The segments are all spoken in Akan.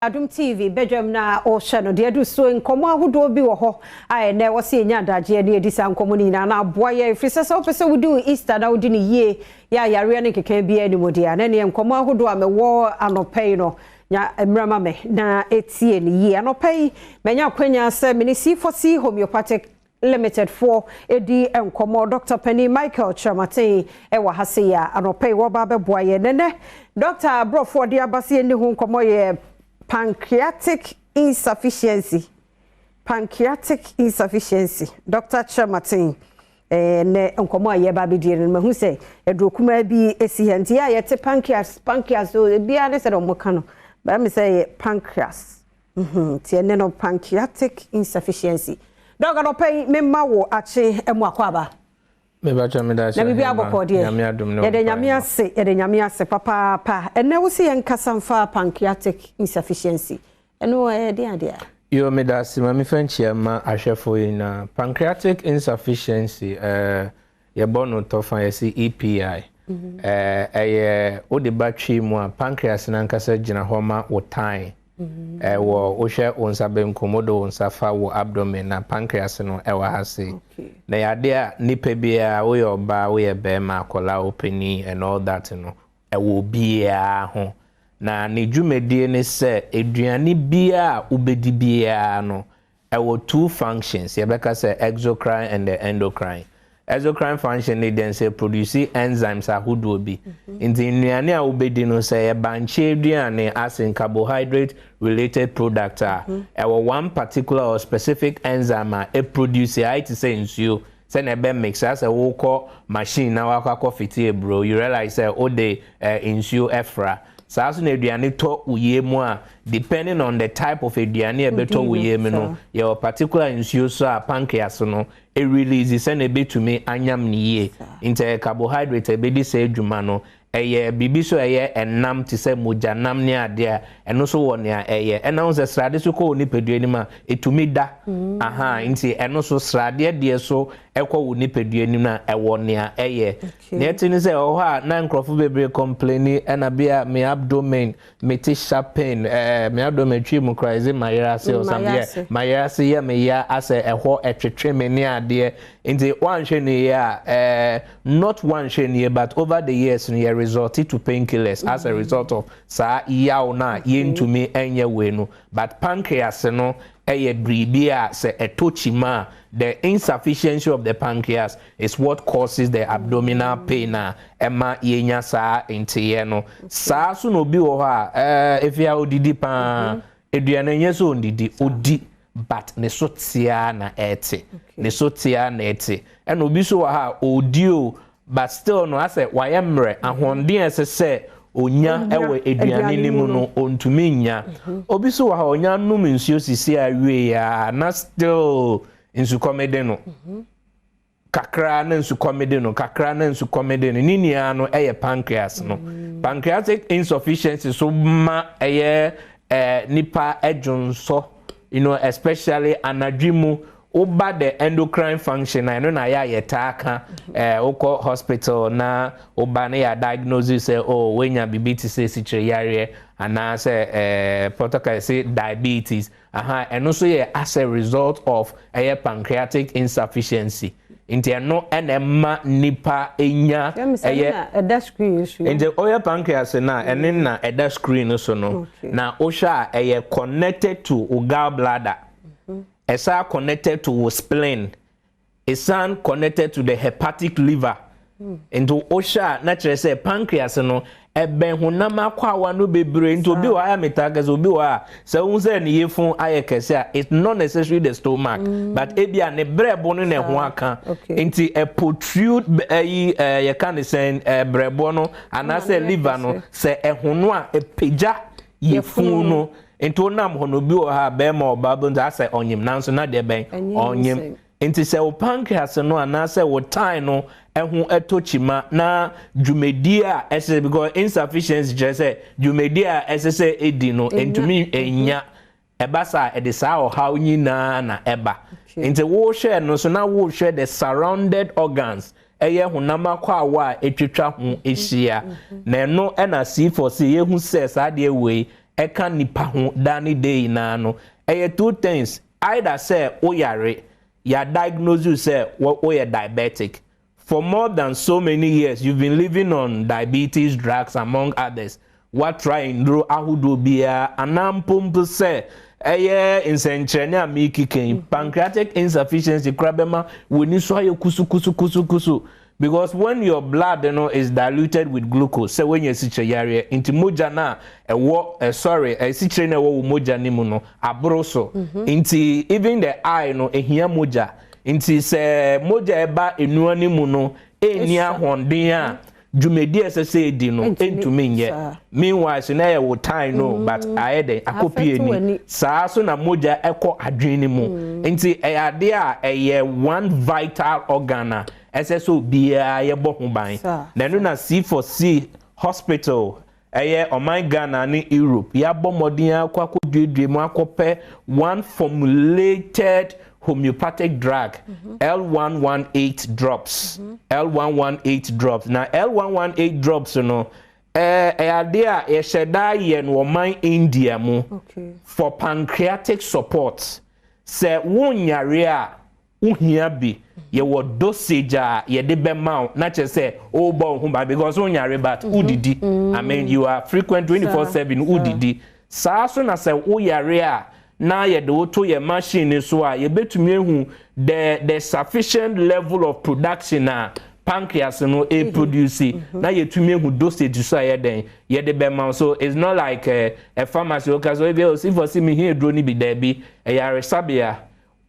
Adom TV Badwam na o channel de adu so nkomo ahodo bi wo ho ai na wo se nya daje na edi sa nkomo ni na aboa ye frisa wo pese wo do Easter na wo di ni ye ya yare ne keke bia ni modi na ne nkomo ahodo a me wo anopai no nya emrama me na etie ni ye anopai menya kwanya se me ni C4C homeopathic limited for edi enkomo Dr. Penny Michael Chamate ewa hase ya anopai wo ba beboa ye ne Dr. Brofo de abase ni hu nkomo ye pancreatic insufficiency. Dr. Chamatin ne nkomo aye ba bidie no mahu se edrokuma bi esi henti ya yete pancreas so bia ne se do moka no ba me say pancreas tie ne no pancreatic insufficiency doga no pay memma wo ache emu akwaba me ba cha me da na bibia bokode nyame adom no yede nyame ase papa ene wo se yenkasa mfa pancreatic insufficiency eno de ade yo me da se ma me fanchia ma ahwefo yi na pancreatic insufficiency ye bono to fa ye si EPI o de battery mu a pancreas na nkasa gina ho ma wo tan wo hwe onsa benkomodo onsa fa wo abdomen na pancreas no wa hase na yade a nipa bia wo yoba wo ye be ma akola openi and all that no wo bia ho na ne dwumedie ne se eduane bia ubedi bia no wo two functions ye beka se exocrine and the endocrine. Exocrine function need then say produce enzymes ahodo bi nti nnuane a ubedi no say banche aduane as in carbohydrate related product one particular or specific enzyme produce it to say nsuo say na be mix as a wo machine na wakọ fiti bro you realize say o de nsuo efra so na aduane to uye mu a depending on the type of aduane e beto uye mu no your particular nsuo so a pancreas no e release say na betumi anyam ni ye inte carbohydrate e be di say adwuma no eye bibi so eye enam ti say mojanam ne ade a eno so wo ne eye ena so srade so ko ni pedua ni ma etumi da nti eno so srade de so ekọ wo ni pedua ni na ewo ne eye na etini say o ha na nkrofo bebre complain ena bia me abdomen me ti sharp pain me abdomen twi mu crazy mayase o some mayase ya me ya ase eho etwetwe me ne ade nti one hwe ne ya not one hwe ne but over the years ne resulted to painkillers as a result of sa yaw na yentumi enye we no but pancreas no eye bribia se etochima the insufficiency of the pancreas is what causes the abdominal pain ema yenya sa entiye no sa so no bi wo ha efia odidi pa eduane nye so ondidi odi but ne so tia na ete ne so tia na ete ena obi so ha odio but still no ase wayemre ahonde ese onya ewe eduane ni mu no ontumi nya obi so ha onya num nsuo sisi awie ya na still insu komede no kakra na insu komede no ninia no eye pancreas no pancreatic insufficiency so ma eye nipa ejunso you know especially anadwimu oba the endocrine function I know na ya yetaka oko hospital na oba na ya diagnosis say oh wenya bibiti say sichire yare ana say protocol say diabetes and also as a result of a pancreatic insufficiency inte no enema nipa enya that screen issue inte oya pancreas na enen na that screen so no na osha connected to gallbladder esa connected to spleen esa connected to the hepatic liver into osha na chere say pancreas no ebe honam akwa no bebre into obi wa metagaz obi wa se unse ne yefun ayekese a it's not necessarily the stomach but ebia ne brebo no ne ho aka into a protrude ye can say brebo no and say liver no se ehono a epeja yefun no into nam hono bi o ha be ma obabo nta say onyim nanso na de ben onyim into say o pancreas no ana say wo time no ehun etochima na dwumedia ese because insufficiency just say dwumedia ese say edi no entumi enya ebasa edisa o how nyina na eba into wo share no so na wo share the surrounded organs eye hunama kwa wa etwetwa ho ehia na no na C4C ye hu say sa de we eka nipa ho dani day na no two things either say oyare ya diagnose you say o you diabetic for more than so many years you've been living on diabetes drugs among others what trying do ahudo bia anampompo say insenchene amiki ken pancreatic insufficiency krabema we need so kusu because when your blood is diluted with glucose say when you siche yare inti moja na sorry siche na wo moja ni mu no abroso inti even the eye no ehia moja inti se moja eba enu ani mu no enia honden a jumedi esese di no entumi nye meanwhile so na ye wo time no but ayede akopie ni saa so na moja ekọ adwene mu inti eyade a one vital organ SSO bia ye bo ho ban na no na C4C hospital Oman Ghana ni Europe ya bo modin akwa kodwedwe mu akopɛ one formulated homeopathic drug L118 drops L118 drops na L118 drops no ade a ye sheda ye no Oman India mu for pancreatic support se wonyare a uhia bi ye wo dosage a ye de be ma na che say o bo hu ba because unyare but udidi I mean you are frequent 24/7 udidi saa so na say uyare a na ye de woto ye machine so a ye betumi ehu the sufficient level of production na pancreas no produce na ye tumi ehu dosage so ye den ye de be ma so it's not like a pharmacy okay so if you see me here dro ni bi there bi yare sabia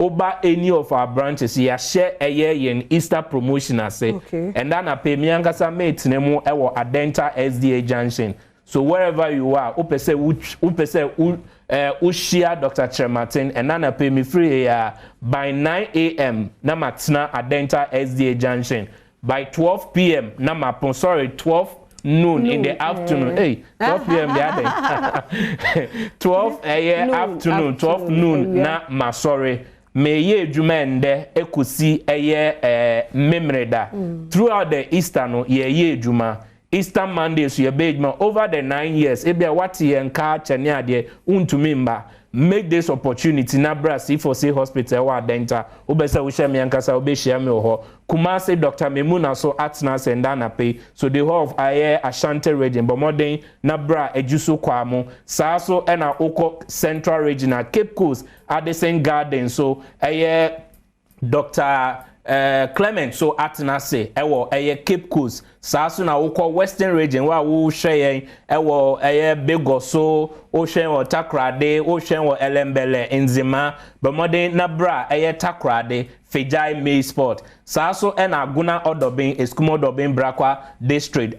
over any of our branches ya share a year in Easter promotion ase and then I pay me ankasa mate nemo ewo Adenta SDA junction so wherever you are upese share Dr. Chermartin and then I pay me free by 9 a.m. na matna Adenta SDA junction by 12 p.m. na mapon 12 noon in the afternoon. Hey, 12 p.m. the other 12 afternoon 12 noon na masore me ye jumende ekusi memreda throughout the Easter no ye juma Easter Monday so ye bejuma over the 9 years ebia what ye nka chane ade untumi make this opportunity na bra C4C hospital wa denta obesa wo shame yankasa obehia me ho Kumasi Dr. Memuna so atna senda na pay so the whole of Ashanti region but modern na bra ejuso kwamo saa so na oko central region na Cape Coast Addison Garden so Dr. Clement so atna say ewo Cape Coast saa so na oko western region wa wo hwe ewo Bego so o hwe wo Takrade o hwe wo Elembele Nzima but modern na bra Takrade Fejai May Sport saa so na Aguna Odobin Eskumo Odobin Brakwa district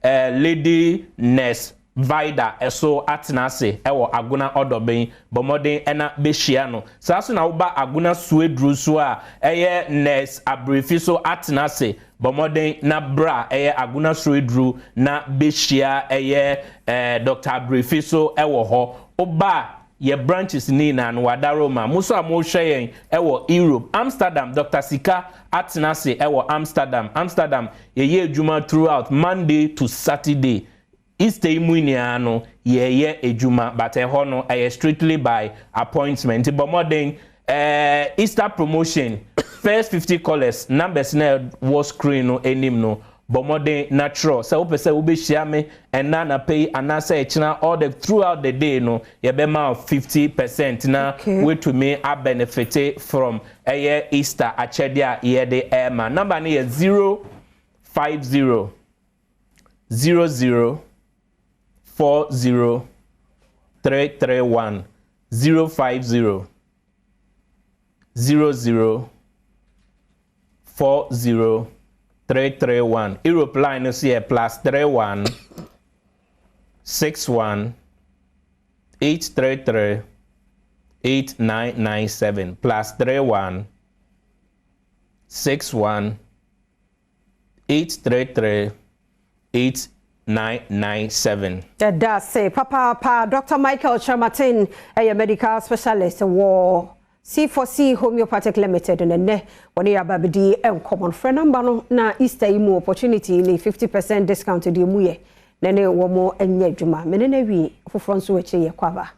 Lady Ness Vida eso atenase ewo Aguna Odobin bomodin ena behia no saa so na wo ba Aguna Suedru so a Ness Abrefi so atenase bomodin na bra Aguna Suedru na behia Dr. Abrefi so ewo ho oba ye branches ni na no wadaroma muso amo hwe ewo Europe Amsterdam Dr. Sika atenase ewo Amsterdam ye adwuma throughout Monday to Saturday Easter imunia no ye ejuma but ho no strictly by appointment but modern Easter promotion first 50 callers numbers na was screen no enim no but modern natural so we pese we be share me and na pay and say china all the throughout the day no ye be ma 50% na we to me a benefit from Easter achedia ye de ma number na 050 00 40331 050 00 40331 Europe line is here +31 61 833 8997 +31 61 833 8997. That's say Papa Dr. Michael Chermartin, a medical specialist war C4C Homeopathic Limited and ne when you have a common friend number na Easter imu opportunity ni 50% discount di muye na ne wo mo anya adwuma me ne na wie foforo nso we che ye kwaba